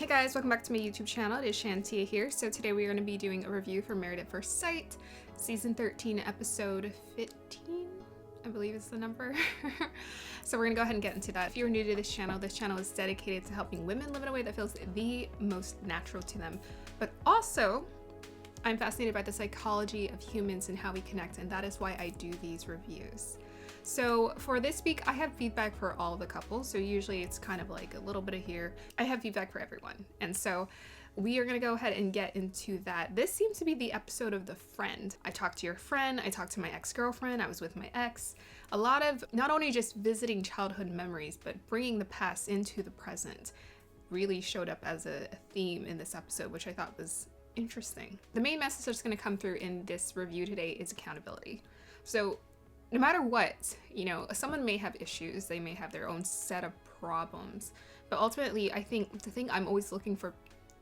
Hey guys, welcome back to my YouTube channel. It is Shantia here. So today we are going to be doing a review for Married at First Sight, season 13, episode 15, I believe is the number. So we're going to go ahead and get into that. If you're new to this channel is dedicated to helping women live in a way that feels the most natural to them. But also, I'm fascinated by the psychology of humans and how we connect, and that is why I do these reviews. So for this week, I have feedback for all of the couples. So usually it's kind of like a little bit of here. I have feedback for everyone. And so we are going to go ahead and get into that. This seems to be the episode of the friend. I talked to your friend. I talked to my ex-girlfriend. I was with my ex. A lot of not only just visiting childhood memories, but bringing the past into the present really showed up as a theme in this episode, which I thought was interesting. The main message that's going to come through in this review today is accountability. So no matter what, someone may have issues, they may have their own set of problems, but ultimately I think the thing I'm always looking for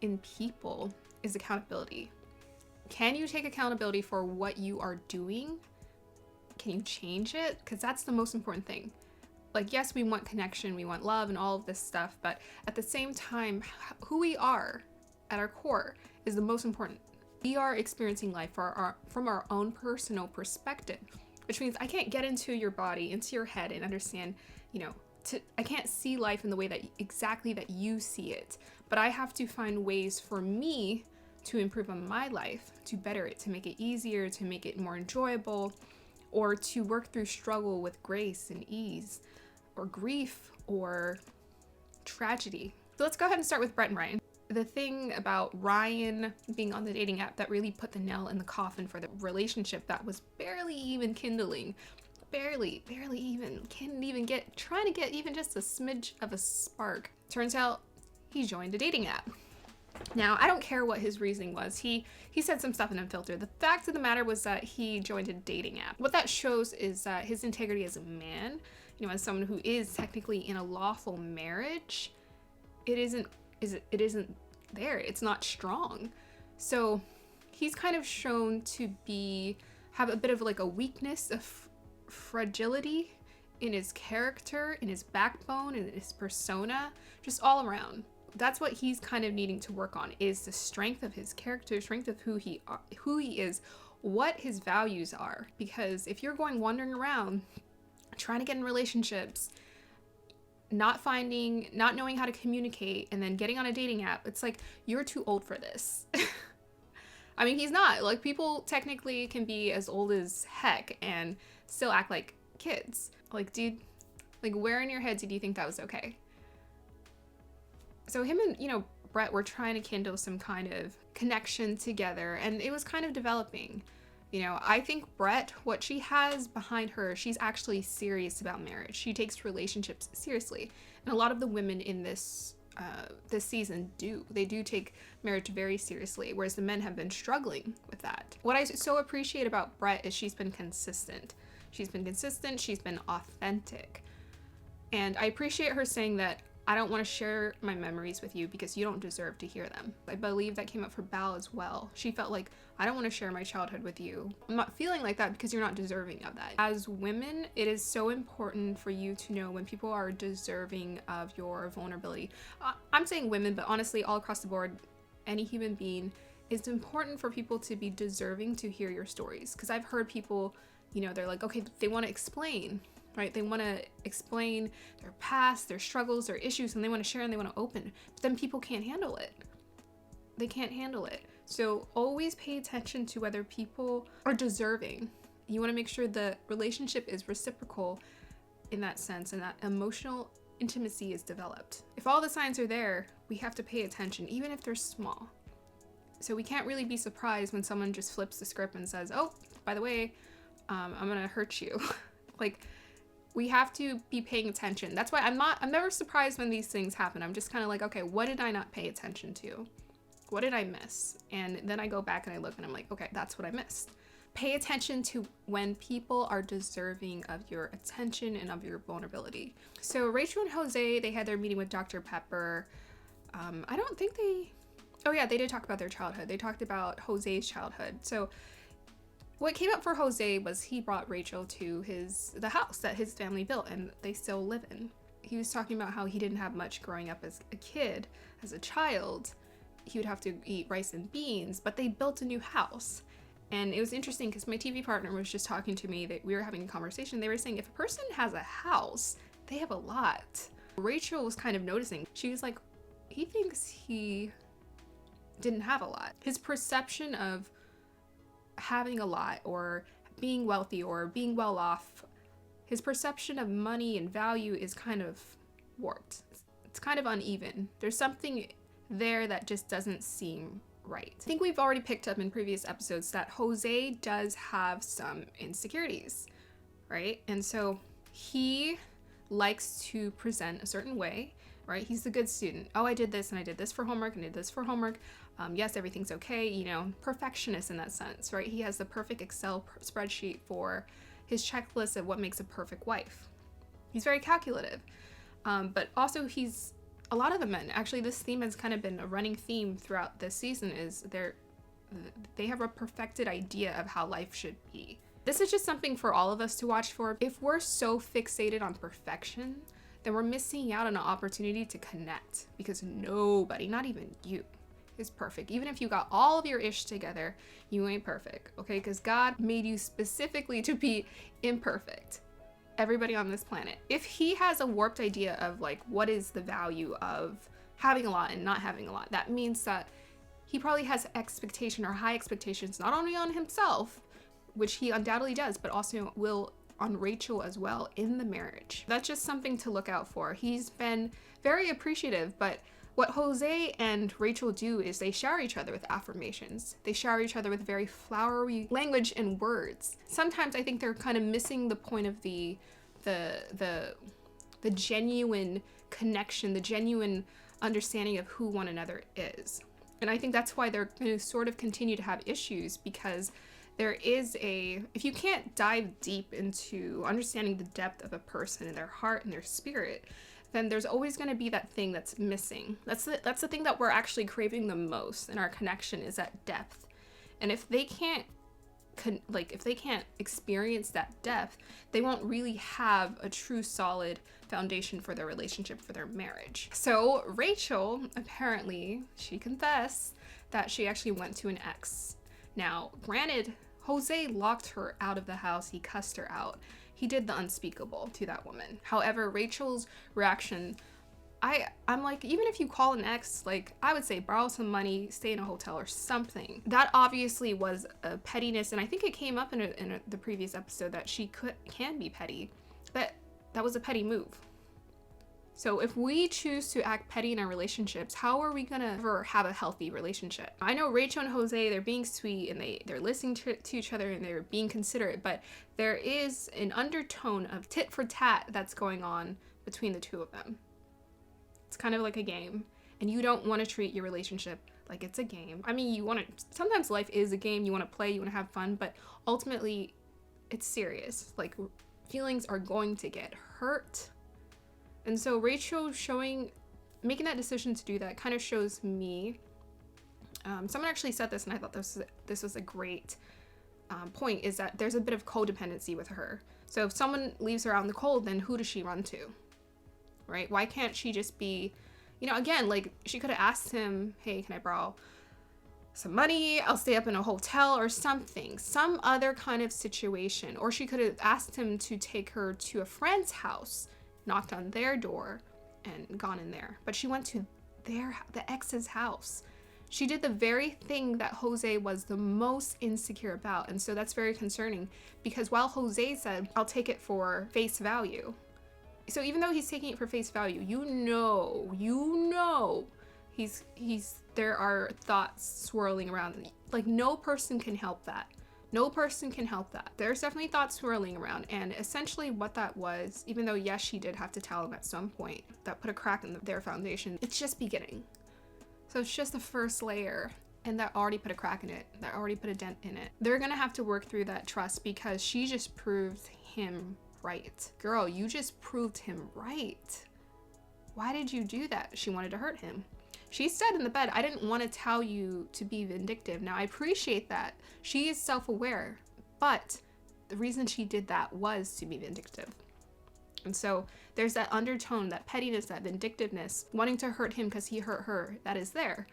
in people is accountability. Can you take accountability for what you are doing? Can you change it? Because that's the most important thing. Like, yes, we want connection, we want love and all of this stuff, but at the same time, who we are at our core is the most important. We are experiencing life from our own personal perspective. Which means I can't get into your body, into your head and understand, I can't see life in the way that you see it. But I have to find ways for me to improve on my life, to better it, to make it easier, to make it more enjoyable, or to work through struggle with grace and ease, or grief, or tragedy. So let's go ahead and start with Brett and Ryan. The thing about Ryan being on the dating app that really put the nail in the coffin for the relationship that was barely even kindling, barely even, trying to get even just a smidge of a spark. Turns out he joined a dating app. Now, I don't care what his reasoning was. He said some stuff in Unfiltered. The fact of the matter was that he joined a dating app. What that shows is that his integrity as a man, as someone who is technically in a lawful marriage, it isn't there. It's not strong. So he's kind of shown to have a bit of like a weakness, of fragility in his character, in his backbone, in his persona, just all around. That's what he's kind of needing to work on, is the strength of his character, strength of who he is, what his values are. Because if you're wandering around trying to get in relationships, not knowing how to communicate, and then getting on a dating app, it's like, you're too old for this. I mean, he's not. Like, people technically can be as old as heck and still act like kids. Like, dude, like, where in your head did you think that was okay? So him and, Brett were trying to kindle some kind of connection together, and it was kind of developing. I think Brett, what she has behind her, she's actually serious about marriage. She takes relationships seriously. And a lot of the women in this season do. They do take marriage very seriously, whereas the men have been struggling with that. What I so appreciate about Brett is she's been consistent. She's been authentic. And I appreciate her saying that, I don't want to share my memories with you because you don't deserve to hear them. I believe that came up for Belle as well. She felt like, I don't want to share my childhood with you. I'm not feeling like that because you're not deserving of that. As women, it is so important for you to know when people are deserving of your vulnerability. I'm saying women, but honestly, all across the board, any human being, it's important for people to be deserving to hear your stories. Because I've heard people, they're like, okay, they want to explain. Right? They want to explain their past, their struggles, their issues, and they want to share and they want to open. But then people can't handle it. They can't handle it. So always pay attention to whether people are deserving. You want to make sure the relationship is reciprocal in that sense, and that emotional intimacy is developed. If all the signs are there, we have to pay attention, even if they're small. So we can't really be surprised when someone just flips the script and says, oh, by the way, I'm going to hurt you. Like, we have to be paying attention. That's why I'm never surprised when these things happen. I'm just kind of like, okay, what did I not pay attention to? What did I miss? And then I go back and I look and I'm like, okay, that's what I missed. Pay attention to when people are deserving of your attention and of your vulnerability. So Rachel and Jose, they had their meeting with Dr. Pepper. They did talk about their childhood. They talked about Jose's childhood. So what came up for Jose was he brought Rachel to the house that his family built and they still live in. he was talking about how he didn't have much growing up as a kid, as a child. He would have to eat rice and beans, but they built a new house. And it was interesting because my TV partner was just talking to me, that we were having a conversation. They were saying if a person has a house, they have a lot. Rachel was kind of noticing. She was like, he thinks he didn't have a lot. His perception of having a lot or being wealthy or being well off, his perception of money and value is kind of warped. It's kind of uneven. There's something there that just doesn't seem right. I think we've already picked up in previous episodes that Jose does have some insecurities, right? And so he likes to present a certain way, right? He's the good student. Oh, I did this and I did this for homework and I did this for homework. Yes, everything's okay, you know, perfectionist in that sense, right? He has the perfect Excel spreadsheet for his checklist of what makes a perfect wife. He's very calculative, but also he's, a lot of the men, actually this theme has kind of been a running theme throughout this season, is they have a perfected idea of how life should be. This is just something for all of us to watch for. If we're so fixated on perfection, then we're missing out on an opportunity to connect, because nobody, not even you, is perfect. Even if you got all of your ish together, you ain't perfect, okay? Because God made you specifically to be imperfect. Everybody on this planet. If he has a warped idea of like what is the value of having a lot and not having a lot, that means that he probably has expectation or high expectations not only on himself, which he undoubtedly does, but also will on Rachel as well in the marriage. That's just something to look out for. He's been very appreciative, but what Jose and Rachel do is they shower each other with affirmations. They shower each other with very flowery language and words. Sometimes I think they're kind of missing the point of the genuine connection, the genuine understanding of who one another is. And I think that's why they're going to sort of continue to have issues, because there is if you can't dive deep into understanding the depth of a person and their heart and their spirit, then there's always going to be that thing that's missing. That's the thing that we're actually craving the most in our connection, is that depth. And if they can't experience that depth, they won't really have a true solid foundation for their relationship, for their marriage. So Rachel, apparently, she confessed that she actually went to an ex. Now, granted, Jose locked her out of the house. He cussed her out. He did the unspeakable to that woman. However, Rachel's reaction, I'm like, even if you call an ex, like, I would say borrow some money, stay in a hotel or something. That obviously was a pettiness, and I think it came up in the previous episode that she can be petty. That was a petty move. So if we choose to act petty in our relationships, how are we gonna ever have a healthy relationship? I know Rachel and Jose, they're being sweet and they're listening to each other and they're being considerate, but there is an undertone of tit for tat that's going on between the two of them. It's kind of like a game, and you don't want to treat your relationship like it's a game. I mean, sometimes life is a game, you want to play, you want to have fun, but ultimately it's serious. Like, feelings are going to get hurt. And so Rachel making that decision to do that kind of shows me, someone actually said this and I thought this was a great point, is that there's a bit of codependency with her. So if someone leaves her out in the cold, then who does she run to, right? Why can't she just be, again, like, she could have asked him, hey, can I borrow some money? I'll stay up in a hotel or something, some other kind of situation. Or she could have asked him to take her to a friend's house, knocked on their door and gone in there. But she went to the ex's house. She did the very thing that Jose was the most insecure about. And so that's very concerning, because while Jose said, I'll take it for face value. So even though he's taking it for face value, there are thoughts swirling around. Like, no person can help that. No person can help that. There's definitely thoughts swirling around, and essentially what that was, even though yes, she did have to tell him at some point, that put a crack in their foundation, it's just beginning. So it's just the first layer, and that already put a crack in it, that already put a dent in it. They're gonna have to work through that trust, because she just proved him right. Girl, you just proved him right. Why did you do that? She wanted to hurt him. She said in the bed, I didn't want to tell you to be vindictive. Now, I appreciate that. She is self-aware, but the reason she did that was to be vindictive. And so there's that undertone, that pettiness, that vindictiveness, wanting to hurt him because he hurt her, that is there.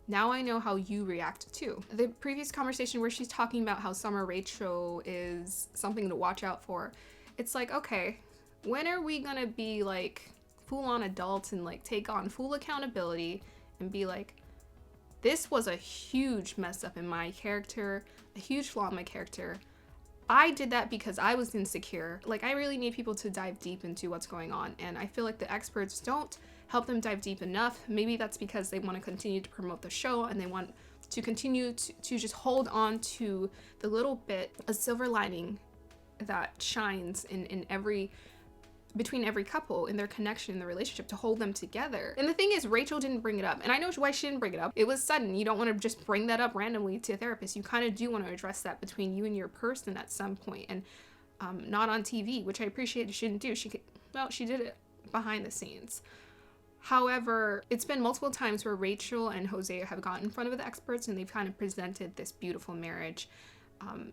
Now I know how you react too. The previous conversation where she's talking about how Summer Rachel is something to watch out for, it's like, okay, when are we gonna be like full-on adults and like take on full accountability and be like, this was a huge mess up in my character, a huge flaw in my character. I did that because I was insecure. Like, I really need people to dive deep into what's going on, and I feel like the experts don't help them dive deep enough. Maybe that's because they want to continue to promote the show and they want to continue to just hold on to the little bit, a silver lining that shines in every, between every couple, in their connection, in the relationship, to hold them together. And the thing is, Rachel didn't bring it up, and I know why she didn't bring it up. It was sudden. You don't want to just bring that up randomly to a therapist. You kind of do want to address that between you and your person at some point, and not on TV, which I appreciate she didn't do. She did it behind the scenes. However, it's been multiple times where Rachel and Jose have gotten in front of the experts and they've kind of presented this beautiful marriage,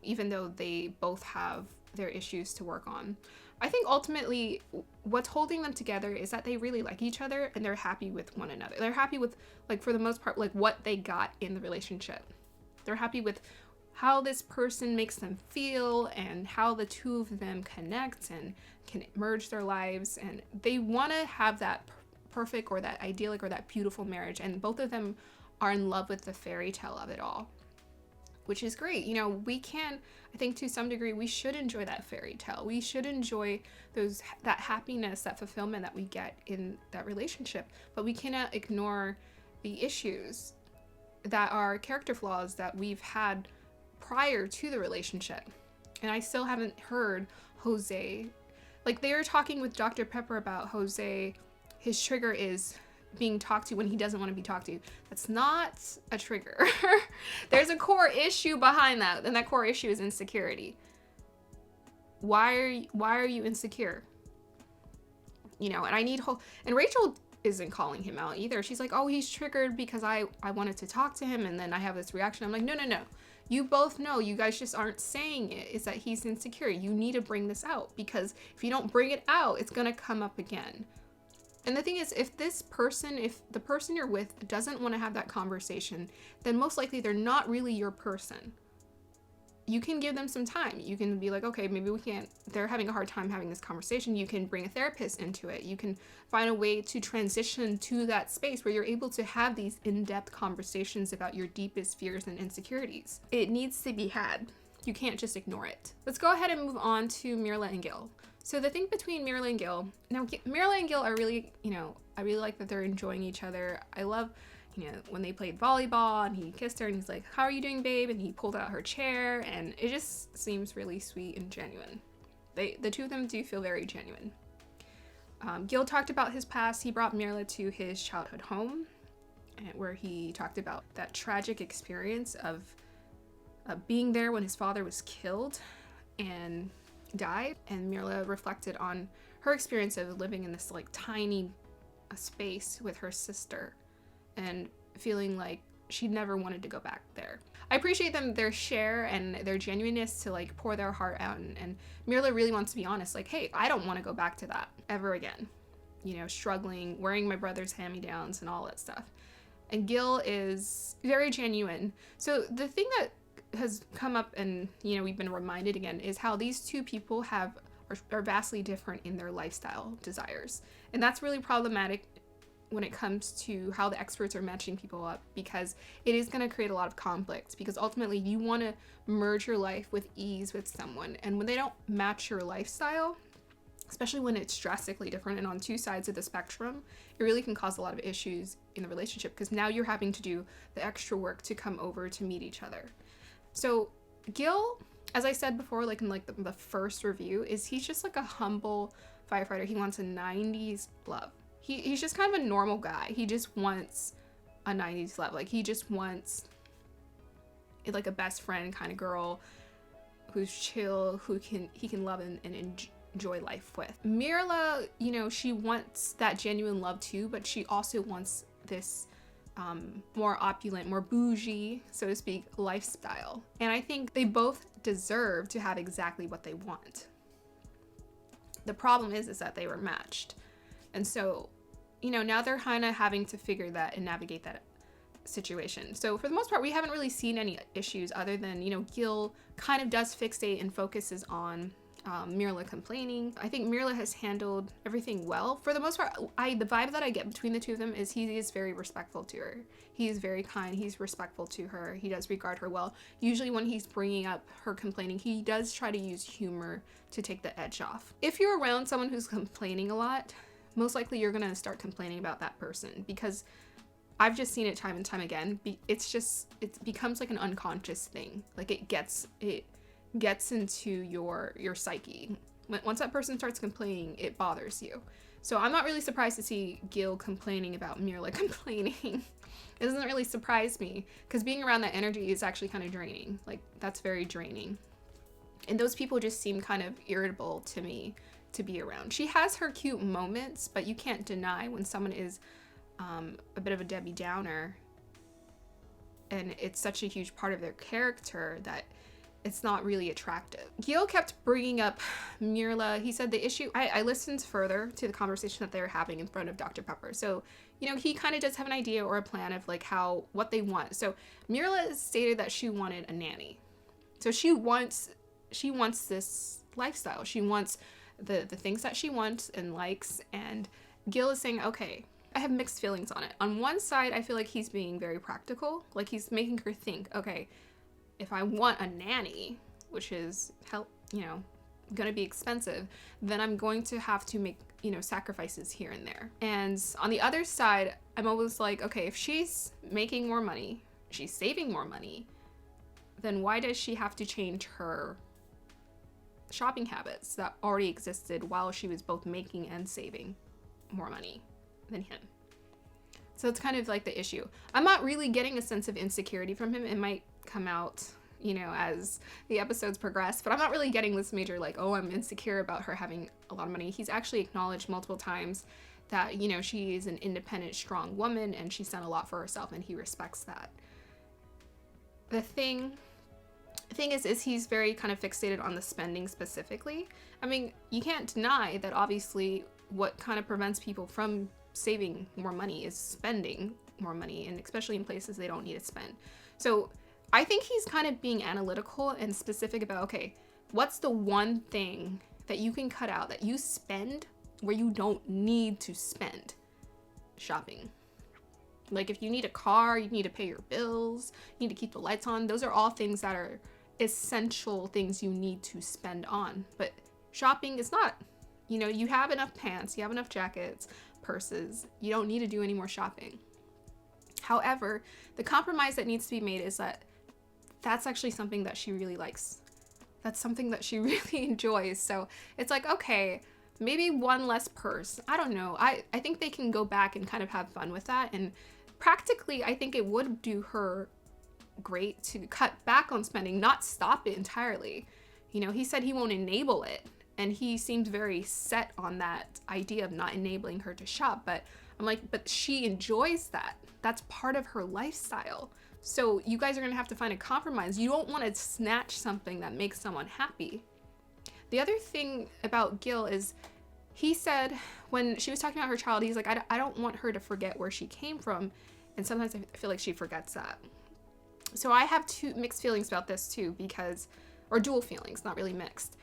even though they both have their issues to work on. I think ultimately what's holding them together is that they really like each other and they're happy with one another. They're happy with, like, for the most part, like what they got in the relationship. They're happy with how this person makes them feel and how the two of them connect and can merge their lives, and they want to have that perfect or that idyllic or that beautiful marriage, and both of them are in love with the fairy tale of it all, which is great. You know, we can, I think to some degree, we should enjoy that fairy tale. We should enjoy that happiness, that fulfillment that we get in that relationship, but we cannot ignore the issues that are character flaws that we've had prior to the relationship. And I still haven't heard Jose, like, they were talking with Dr. Pepper about Jose, his trigger is being talked to when he doesn't want to be talked to. That's not a trigger. There's a core issue behind that, and that core issue is insecurity. Why are you insecure? You know, and I need hope. And Rachel isn't calling him out either. She's like, oh, he's triggered because I wanted to talk to him, and then I have this reaction. I'm like, no. You both know, you guys just aren't saying it, is that he's insecure. You need to bring this out, because if you don't bring it out, it's gonna come up again. And the thing is, if the person you're with doesn't want to have that conversation, then most likely they're not really your person. You can give them some time. You can be like, okay, maybe we can't, they're having a hard time having this conversation. You can bring a therapist into it. You can find a way to transition to that space where you're able to have these in-depth conversations about your deepest fears and insecurities. It needs to be had. You can't just ignore it. Let's go ahead and move on to Mira and Gil. So the thing between Mira and Gil, now Mira and Gil are really, I really like that they're enjoying each other. I love, when they played volleyball and he kissed her and he's like, how are you doing, babe? And he pulled out her chair, and it just seems really sweet and genuine. The two of them do feel very genuine. Gil talked about his past. He brought Mira to his childhood home, where he talked about that tragic experience of being there when his father was killed and died. And Mira reflected on her experience of living in this like tiny space with her sister and feeling like she never wanted to go back there. I appreciate their share and their genuineness to like pour their heart out, and Mira really wants to be honest, like, hey, I don't want to go back to that ever again. Struggling, wearing my brother's hand-me-downs and all that stuff. And Gil is very genuine. So the thing that has come up, and we've been reminded again, is how these two people are vastly different in their lifestyle desires, and that's really problematic when it comes to how the experts are matching people up, because it is going to create a lot of conflict, because ultimately you want to merge your life with ease with someone, and when they don't match your lifestyle, especially when it's drastically different and on two sides of the spectrum, it really can cause a lot of issues in the relationship, because now you're having to do the extra work to come over to meet each other. So Gil, as I said before, like in like the first review, he's just like a humble firefighter. He wants a 90s love. He's just kind of a normal guy. He just wants a 90s love. Like, he just wants like a best friend kind of girl who's chill, who he can love and enjoy life with. Mira, she wants that genuine love too, but she also wants this more opulent, more bougie, so to speak, lifestyle. And I think they both deserve to have exactly what they want. The problem is that they were matched. And so, now they're kind of having to figure that and navigate that situation. So for the most part, we haven't really seen any issues other than, Gil kind of does fixate and focuses on Mira complaining. I think Mira has handled everything well. For the most part, the vibe that I get between the two of them is he is very respectful to her. He is very kind. He's respectful to her. He does regard her well. Usually when he's bringing up her complaining, he does try to use humor to take the edge off. If you're around someone who's complaining a lot, most likely you're going to start complaining about that person, because I've just seen it time and time again. It becomes like an unconscious thing. Like it gets into your psyche. Once that person starts complaining, it bothers you. So I'm not really surprised to see Gil complaining about Mira complaining. It doesn't really surprise me, because being around that energy is actually kind of draining. Like, that's very draining. And those people just seem kind of irritable to me to be around. She has her cute moments, but you can't deny when someone is a bit of a Debbie Downer, and it's such a huge part of their character that it's not really attractive. Gil kept bringing up Mira. He said the issue, I listened further to the conversation that they were having in front of Dr. Pepper. So, he kind of does have an idea or a plan of like what they want. So Mira stated that she wanted a nanny. So she wants this lifestyle. She wants the things that she wants and likes. And Gil is saying, okay, I have mixed feelings on it. On one side, I feel like he's being very practical. Like he's making her think, okay, if I want a nanny, which is gonna be expensive, then I'm going to have to make, sacrifices here and there. And on the other side, I'm always like, okay, if she's making more money, she's saving more money, then why does she have to change her shopping habits that already existed while she was both making and saving more money than him? So it's kind of like the issue. I'm not really getting a sense of insecurity from him. It might come out, as the episodes progress, but I'm not really getting this major like, oh, I'm insecure about her having a lot of money. He's actually acknowledged multiple times that, she is an independent, strong woman and she's done a lot for herself, and he respects that. The thing is he's very kind of fixated on the spending specifically. I mean, you can't deny that obviously what kind of prevents people from saving more money is spending more money, and especially in places they don't need to spend. So I think he's kind of being analytical and specific about, okay, what's the one thing that you can cut out that you spend where you don't need to spend? Shopping. Like if you need a car, you need to pay your bills, you need to keep the lights on. Those are all things that are essential things you need to spend on. But shopping is not. You have enough pants, you have enough jackets, purses. You don't need to do any more shopping. However, the compromise that needs to be made is that that's actually something that she really likes. That's something that she really enjoys. So it's like, okay, maybe one less purse. I don't know. I think they can go back and kind of have fun with that. And practically, I think it would do her great to cut back on spending, not stop it entirely. He said he won't enable it. And he seemed very set on that idea of not enabling her to shop. But I'm like, but she enjoys that. That's part of her lifestyle. So you guys are going to have to find a compromise. You don't want to snatch something that makes someone happy. The other thing about Gil is he said when she was talking about her child, he's like, I don't want her to forget where she came from. And sometimes I feel like she forgets that. So I have two mixed feelings about this too, or dual feelings, not really mixed.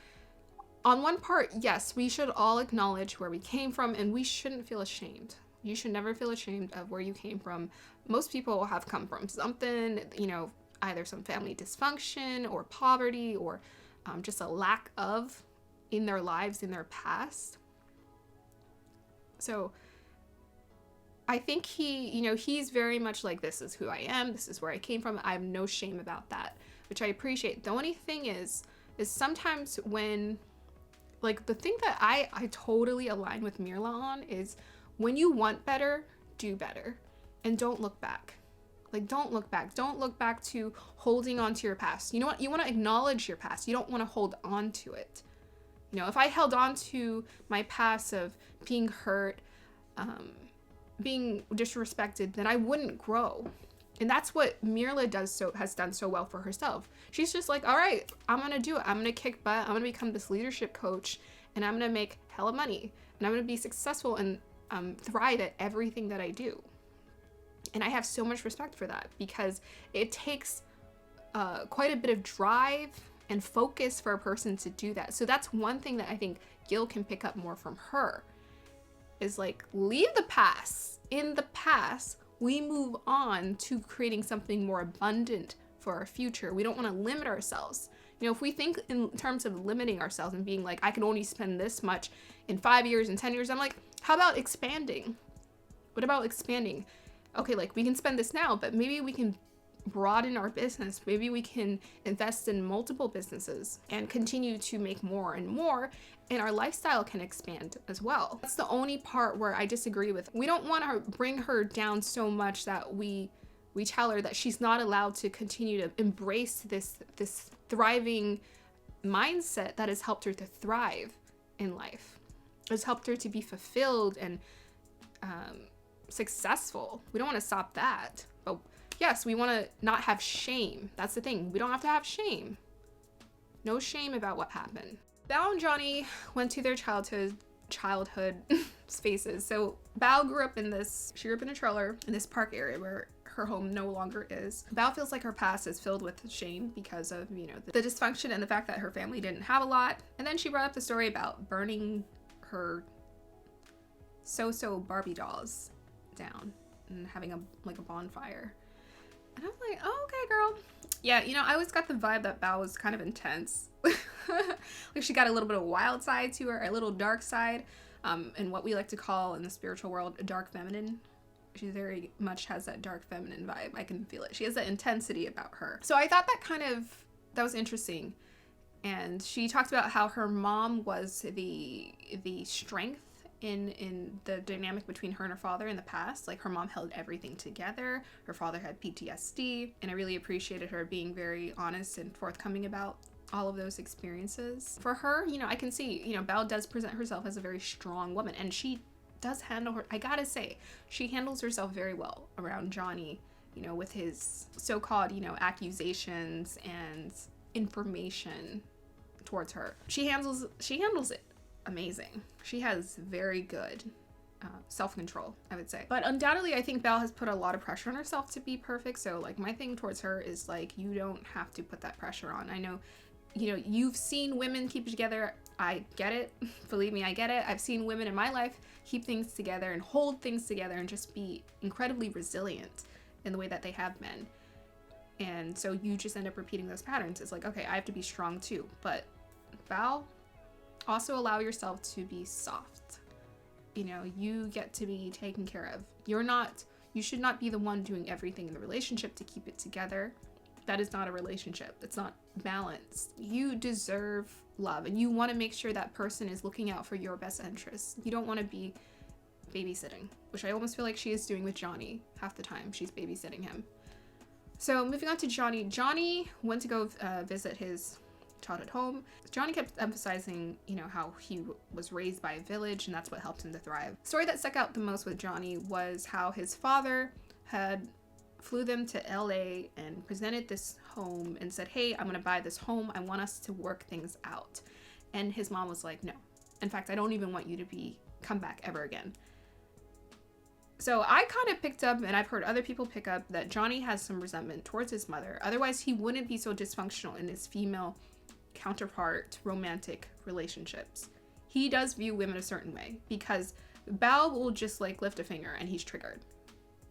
On one part, yes, we should all acknowledge where we came from, and we shouldn't feel ashamed. You should never feel ashamed of where you came from. Most people have come from something, either some family dysfunction or poverty or just a lack of in their lives, in their past. So I think he's very much like, this is who I am. This is where I came from. I have no shame about that, which I appreciate. The only thing is sometimes when, like, the thing that I totally align with Mira on is when you want better, do better. And don't look back. Like, don't look back. Don't look back to holding on to your past. You know what? You want to acknowledge your past. You don't want to hold on to it. If I held on to my past of being hurt, being disrespected, then I wouldn't grow. And that's what Mira has done so well for herself. She's just like, all right, I'm going to do it. I'm going to kick butt. I'm going to become this leadership coach, and I'm going to make hella money, and I'm going to be successful and thrive at everything that I do. And I have so much respect for that, because it takes quite a bit of drive and focus for a person to do that. So that's one thing that I think Gil can pick up more from her, is like, leave the past. In the past, we move on to creating something more abundant for our future. We don't want to limit ourselves. You know, if we think in terms of limiting ourselves and being like, I can only spend this much in 5 years and 10 years, I'm like, how about expanding? What about expanding? Okay, like, we can spend this now, but maybe we can broaden our business. Maybe we can invest in multiple businesses and continue to make more and more, and our lifestyle can expand as well. That's the only part where I disagree with. We don't want to bring her down so much that we tell her that she's not allowed to continue to embrace this thriving mindset that has helped her to thrive in life. Has helped her to be fulfilled and successful. We don't want to stop that. But yes, we want to not have shame. That's the thing. We don't have to have shame. No shame about what happened. Belle and Johnny went to their childhood spaces. So Belle grew up in a trailer in this park area where her home no longer is. Belle feels like her past is filled with shame because of, you know, the dysfunction and the fact that her family didn't have a lot. And then she brought up the story about burning her so Barbie dolls down and having a bonfire. And I was like, oh, okay, girl. Yeah, you know, I always got the vibe that Belle was kind of intense. Like, she got a little bit of a wild side to her, a little dark side, and what we like to call in the spiritual world, a dark feminine. She very much has that dark feminine vibe. I can feel it. She has that intensity about her. So I thought that was interesting. And she talked about how her mom was the strength in the dynamic between her and her father in the past. Like, her mom held everything together. Her father had PTSD. And I really appreciated her being very honest and forthcoming about all of those experiences. For her, you know, I can see, you know, Belle does present herself as a very strong woman, and she does handle her, I gotta say, she handles herself very well around Johnny, you know, with his so-called, you know, accusations and information towards her. She handles it amazing. She has very good self-control, I would say. But undoubtedly, I think Belle has put a lot of pressure on herself to be perfect. So, like, my thing towards her is, like, you don't have to put that pressure on. I know, you know, you've seen women keep it together. I get it. Believe me, I get it. I've seen women in my life keep things together and hold things together and just be incredibly resilient in the way that they have been. And so you just end up repeating those patterns. It's like, okay, I have to be strong too. But Belle, also allow yourself to be soft. You know, you get to be taken care of. You should not be the one doing everything in the relationship to keep it together. That is not a relationship. It's not balanced. You deserve love, and you want to make sure that person is looking out for your best interests. You don't want to be babysitting, which I almost feel like she is doing with Johnny half the time. She's babysitting him. So moving on to Johnny. Johnny went to go visit his childhood home. Johnny kept emphasizing, you know, how he was raised by a village, and that's what helped him to thrive. The story that stuck out the most with Johnny was how his father had flew them to LA and presented this home and said, hey, I'm gonna buy this home. I want us to work things out. And his mom was like, no. In fact, I don't even want you to come back ever again. So I kind of picked up, and I've heard other people pick up, that Johnny has some resentment towards his mother. Otherwise, he wouldn't be so dysfunctional in his female counterpart romantic relationships. He does view women a certain way, because Belle will just like lift a finger and he's triggered.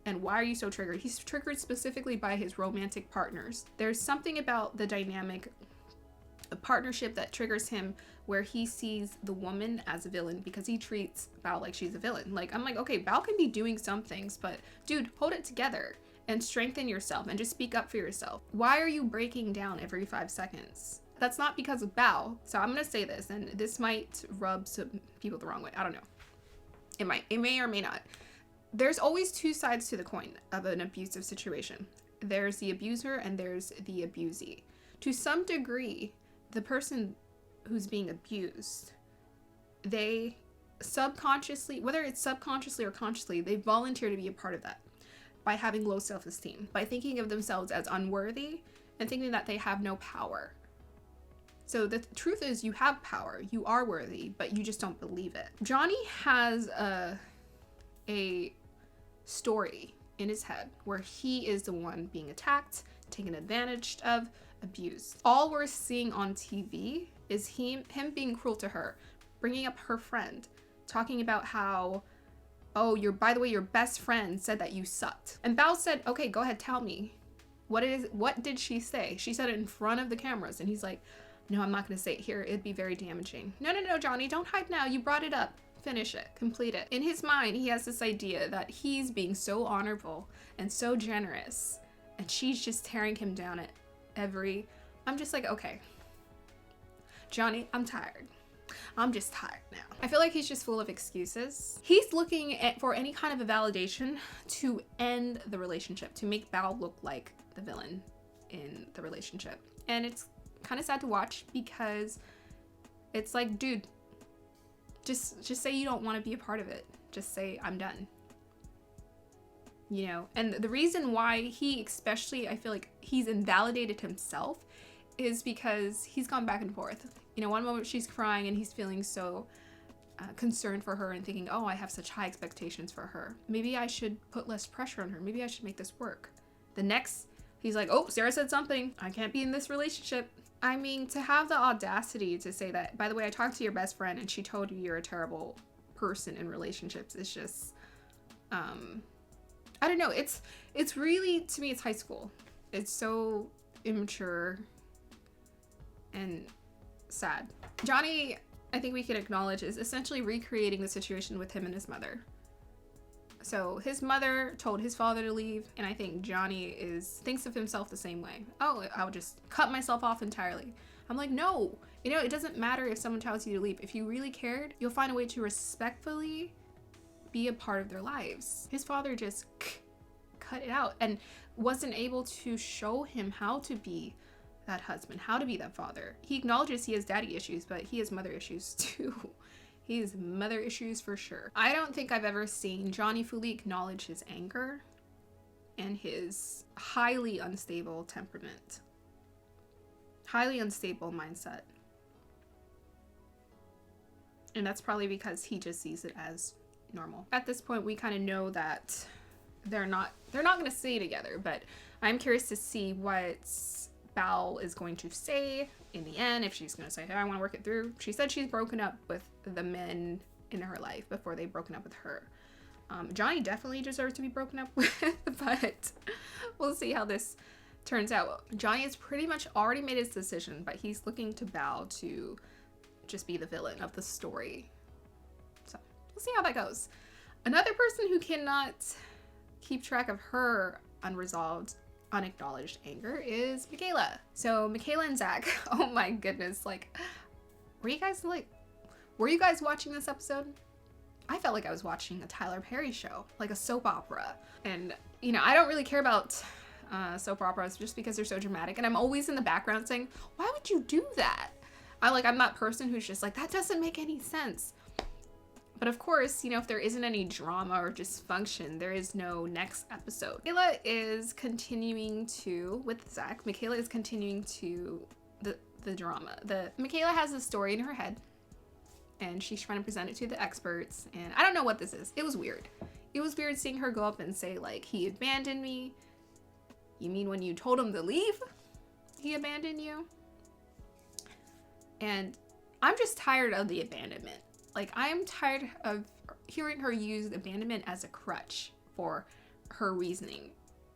And why are you so triggered? He's triggered specifically by his romantic partners. There's something about the dynamic, a partnership that triggers him, where he sees the woman as a villain because he treats Belle like she's a villain. Like, I'm like, okay, Belle can be doing some things, but dude, hold it together and strengthen yourself and just speak up for yourself. Why are you breaking down every 5 seconds? That's not because of Belle. So I'm gonna say this, and this might rub some people the wrong way. I don't know. It might. It may or may not. There's always two sides to the coin of an abusive situation. There's the abuser and there's the abusee. To some degree, the person who's being abused, they subconsciously, whether it's subconsciously or consciously, they volunteer to be a part of that by having low self-esteem, by thinking of themselves as unworthy and thinking that they have no power. So the truth is, you have power, you are worthy, but you just don't believe it. Johnny has a story in his head where he is the one being attacked, taken advantage of, abused. All we're seeing on TV is him being cruel to her, bringing up her friend, talking about how, oh, by the way, your best friend said that you sucked. And Bao said, okay, go ahead, tell me. What did she say? She said it in front of the cameras. And he's like, no, I'm not going to say it here. It'd be very damaging. No, Johnny, don't hide now. You brought it up. Finish it. Complete it. In his mind, he has this idea that he's being so honorable and so generous. And she's just tearing him down at I'm just like, okay, Johnny, I'm tired. I'm just tired now. I feel like he's just full of excuses. He's looking for any kind of a validation to end the relationship, to make Bao look like the villain in the relationship. And it's kind of sad to watch because it's like, dude, just say you don't want to be a part of it. Just say, I'm done. You know, and the reason why especially, I feel like he's invalidated himself is because he's gone back and forth. You know, one moment she's crying and he's feeling so concerned for her and thinking, oh, I have such high expectations for her. Maybe I should put less pressure on her. Maybe I should make this work. The next, he's like, oh, Sarah said something. I can't be in this relationship. I mean, to have the audacity to say that, by the way, I talked to your best friend and she told you you're a terrible person in relationships is just, I don't know. It's really, to me, it's high school. It's so immature and sad. Johnny, I think we can acknowledge, is essentially recreating the situation with him and his mother. So his mother told his father to leave, and I think Johnny thinks of himself the same way. Oh, I'll just cut myself off entirely. I'm like, no. You know, it doesn't matter if someone tells you to leave. If you really cared, you'll find a way to respectfully be a part of their lives. His father just cut it out and wasn't able to show him how to be that husband, how to be that father. He acknowledges he has daddy issues, but he has mother issues too. He has mother issues for sure. I don't think I've ever seen Johnny fully acknowledge his anger and his highly unstable temperament. Highly unstable mindset. And that's probably because he just sees it as normal. At this point, we kind of know that they're not going to stay together, but I'm curious to see what Bao is going to say in the end, if she's going to say, hey, I want to work it through. She said she's broken up with the men in her life before they've broken up with her. Johnny definitely deserves to be broken up with, but we'll see how this turns out. Johnny has pretty much already made his decision, but he's looking to Bao to just be the villain of the story. So we'll see how that goes. Another person who cannot keep track of her unresolved, unacknowledged anger is Michaela. So Michaela and Zach, oh my goodness, like, were you guys watching this episode? I felt like I was watching a Tyler Perry show, like a soap opera. And, you know, I don't really care about soap operas just because they're so dramatic. And I'm always in the background saying, why would you do that? I'm that person who's just like, that doesn't make any sense. But of course, you know, if there isn't any drama or dysfunction, there is no next episode. Michaela is continuing with Zach, Michaela is continuing to the drama. Michaela has a story in her head and she's trying to present it to the experts. And I don't know what this is. It was weird. It was weird seeing her go up and say, like, he abandoned me. You mean when you told him to leave, he abandoned you? And I'm just tired of the abandonment. Like, I'm tired of hearing her use abandonment as a crutch for her reasoning.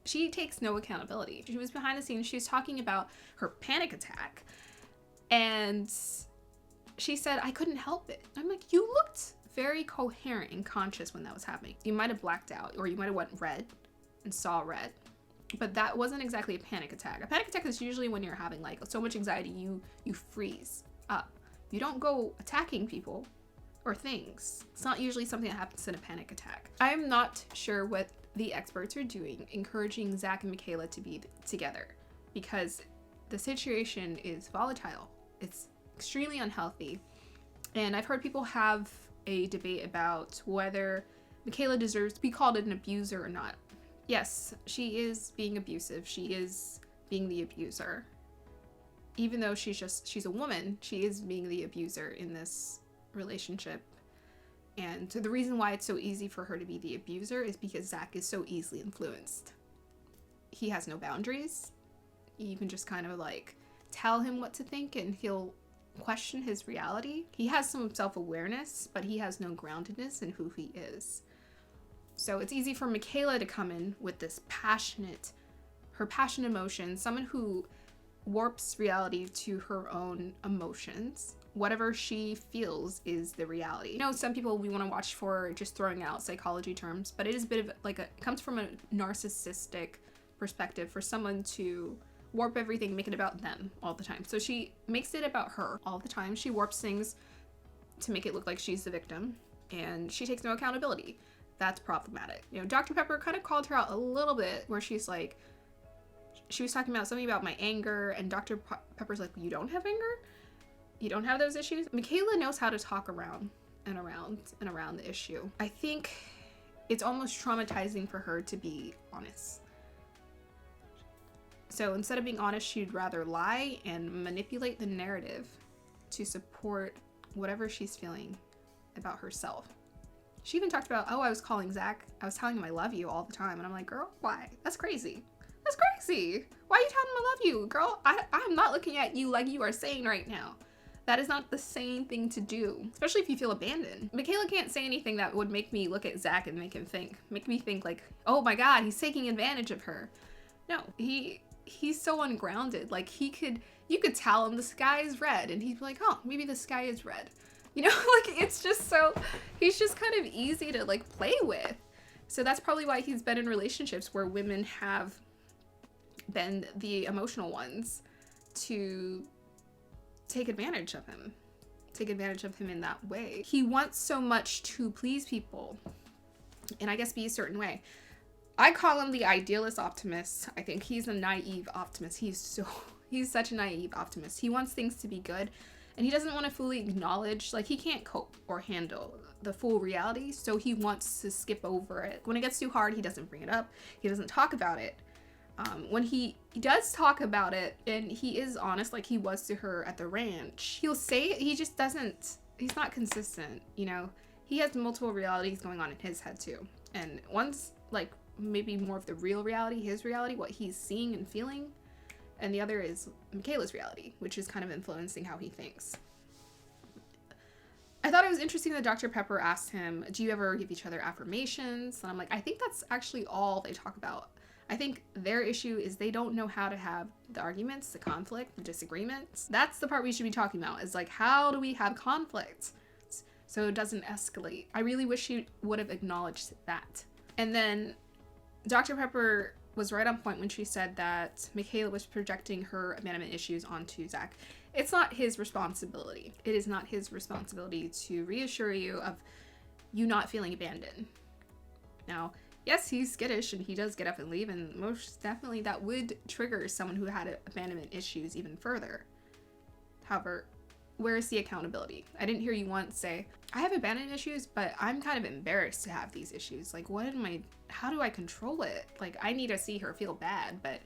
She takes no accountability. She was behind the scenes. She was talking about her panic attack. And she said, I couldn't help it. I'm like, you looked very coherent and conscious when that was happening. You might have blacked out, or you might have went red and saw red. But that wasn't exactly a panic attack. A panic attack is usually when you're having, like, so much anxiety, you freeze up. You don't go attacking people or things. It's not usually something that happens in a panic attack. I'm not sure what the experts are doing, encouraging Zach and Michaela to be together, because the situation is volatile. It's extremely unhealthy. And I've heard people have a debate about whether Michaela deserves to be called an abuser or not. Yes, she is being abusive. She is being the abuser. even though she's a woman, she is being the abuser in this relationship. And the reason why it's so easy for her to be the abuser is because Zach is so easily influenced. He has no boundaries. You can just kind of like tell him what to think and he'll question his reality. He has some self-awareness, but he has no groundedness in who he is. So it's easy for Michaela to come in with this her passionate emotion, someone who warps reality to her own emotions. Whatever she feels is the reality. You know, some people we want to watch for just throwing out psychology terms, but it is a bit of like it comes from a narcissistic perspective for someone to warp everything, make it about them all the time. So she makes it about her all the time. She warps things to make it look like she's the victim, and she takes no accountability. That's problematic. You know, Dr. Pepper kind of called her out a little bit where she's like, she was talking about something about my anger, and Dr. Pepper's like, you don't have anger? You don't have those issues? Michaela knows how to talk around and around and around the issue. I think it's almost traumatizing for her to be honest. So instead of being honest, she'd rather lie and manipulate the narrative to support whatever she's feeling about herself. She even talked about, oh, I was calling Zach. I was telling him I love you all the time. And I'm like, girl, why? That's crazy. That's crazy. Why are you telling him I love you? Girl, I'm not looking at you like you are saying right now. That is not the same thing to do, especially if you feel abandoned. Michaela can't say anything that would make me look at Zach and make me think like, oh my God, he's taking advantage of her. No, he's so ungrounded. Like you could tell him the sky is red and he'd be like, oh, maybe the sky is red. You know, like it's just he's just kind of easy to like play with. So that's probably why he's been in relationships where women have been the emotional ones to take advantage of him in that way. He wants so much to please people and I guess be a certain way. I call him the idealist optimist. I think he's a naive optimist. He's such a naive optimist. He wants things to be good and he doesn't want to fully acknowledge, like he can't cope or handle the full reality. So he wants to skip over it. When it gets too hard, he doesn't bring it up. He doesn't talk about it. When he does talk about it and he is honest, like he was to her at the ranch, he'll say it, he's not consistent, you know? He has multiple realities going on in his head too. And one's like maybe more of the real reality, his reality, what he's seeing and feeling. And the other is Michaela's reality, which is kind of influencing how he thinks. I thought it was interesting that Dr. Pepper asked him, do you ever give each other affirmations? And I'm like, I think that's actually all they talk about. I think their issue is they don't know how to have the arguments, the conflict, the disagreements. That's the part we should be talking about, is like, how do we have conflict so it doesn't escalate? I really wish she would have acknowledged that. And then Dr. Pepper was right on point when she said that Michaela was projecting her abandonment issues onto Zach. It's not his responsibility. It is not his responsibility to reassure you of you not feeling abandoned. Now, yes, he's skittish and he does get up and leave, and most definitely that would trigger someone who had abandonment issues even further. However, where is the accountability? I didn't hear you once say, I have abandonment issues, but I'm kind of embarrassed to have these issues. Like, how do I control it? Like, I need to see her feel bad, but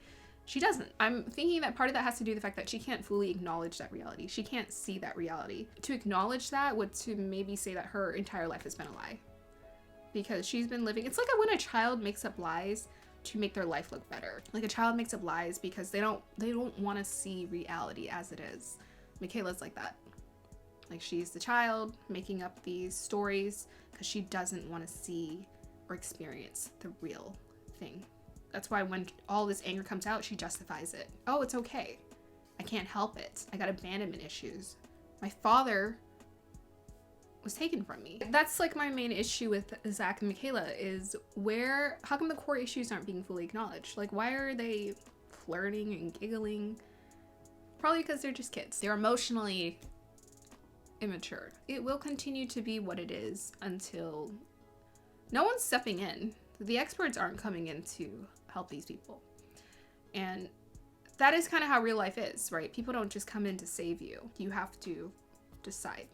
she doesn't. I'm thinking that part of that has to do with the fact that she can't fully acknowledge that reality. She can't see that reality. To acknowledge that would to maybe say that her entire life has been a lie. Because she's been living, it's like when a child makes up lies to make their life look better. Like a child makes up lies because they don't want to see reality as it is. Michaela's like that. Like she's the child making up these stories because she doesn't want to see or experience the real thing. That's why when all this anger comes out, she justifies it. Oh, it's okay. I can't help it. I got abandonment issues. My father was taken from me. That's like my main issue with Zach and Michaela is how come the core issues aren't being fully acknowledged? Like, why are they flirting and giggling? Probably because they're just kids. They're emotionally immature. It will continue to be what it is until no one's stepping in. The experts aren't coming in to help these people. And that is kind of how real life is, right? People don't just come in to save you. You have to decide.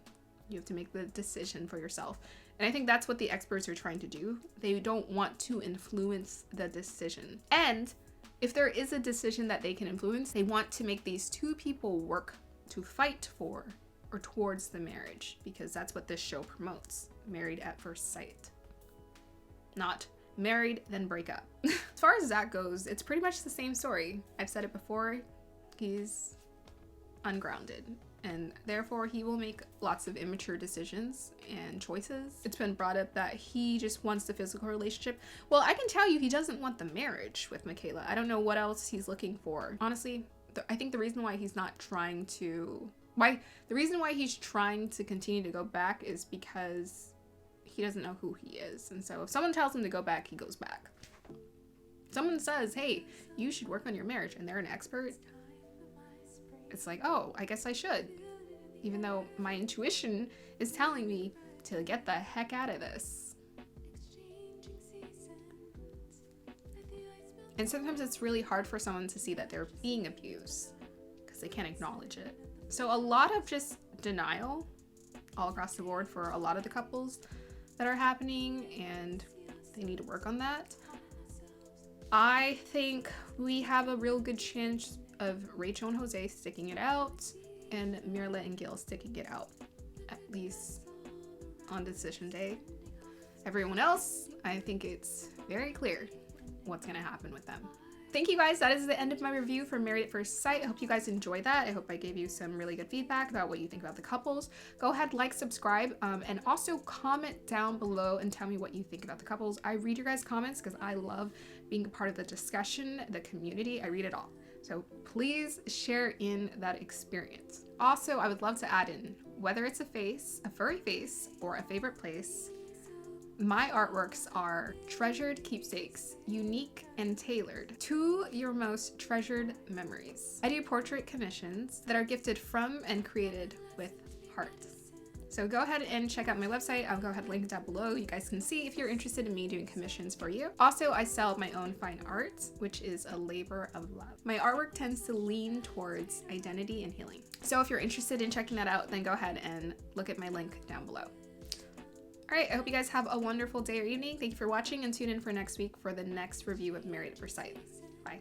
You have to make the decision for yourself. And I think that's what the experts are trying to do. They don't want to influence the decision. And if there is a decision that they can influence, they want to make these two people work to fight for or towards the marriage, because that's what this show promotes. Married at first sight. Not married, then break up. As far as Zach goes, it's pretty much the same story. I've said it before, he's ungrounded, and therefore he will make lots of immature decisions and choices. It's been brought up that he just wants the physical relationship. Well, I can tell you he doesn't want the marriage with Michaela. I don't know what else he's looking for. Honestly, I think the reason why he's not trying to... the reason why he's trying to continue to go back is because he doesn't know who he is. And so if someone tells him to go back, he goes back. Someone says, hey, you should work on your marriage, and they're an expert. It's like, oh, I guess I should. Even though my intuition is telling me to get the heck out of this. And sometimes it's really hard for someone to see that they're being abused because they can't acknowledge it. So a lot of just denial all across the board for a lot of the couples that are happening, and they need to work on that. I think we have a real good chance of Rachel and Jose sticking it out and Mira and Gil sticking it out, at least on decision day. Everyone else, I think it's very clear what's going to happen with them. Thank you guys. That is the end of my review for Married at First Sight. I hope you guys enjoyed that. I hope I gave you some really good feedback about what you think about the couples. Go ahead, like, subscribe, and also comment down below and tell me what you think about the couples. I read your guys' comments because I love being a part of the discussion, the community. I read it all. So please share in that experience. Also, I would love to add in, whether it's a face, a furry face, or a favorite place, my artworks are treasured keepsakes, unique and tailored to your most treasured memories. I do portrait commissions that are gifted from and created with heart. So go ahead and check out my website. I'll go ahead and link it down below. You guys can see if you're interested in me doing commissions for you. Also, I sell my own fine art, which is a labor of love. My artwork tends to lean towards identity and healing. So if you're interested in checking that out, then go ahead and look at my link down below. All right, I hope you guys have a wonderful day or evening. Thank you for watching, and tune in for next week for the next review of Married at First Sight. Bye.